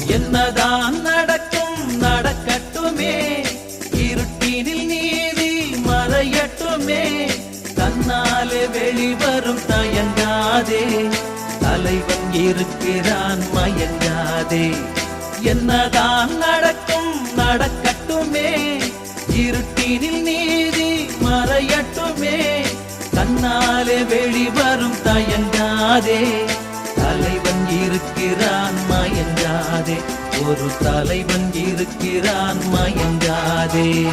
என்னதான் நடக்கும் நடக்கட்டுமே, இருட்டினில் நீதி மறையட்டுமே, தன்னாலே வெளிவரும் தயங்காதே, தலைவன் இருக்கிறான் மயங்காதே. என்னதான் நடக்கும் நடக்கட்டுமே, இருட்டினில் நீதி மறையட்டுமே, தன்னாலே வெளிவரும் தயங்காதே, தலைவன் இருக்கிறான் மயங்காதே, ஒரு தலைவன் இருக்கிறான் மயங்காதே.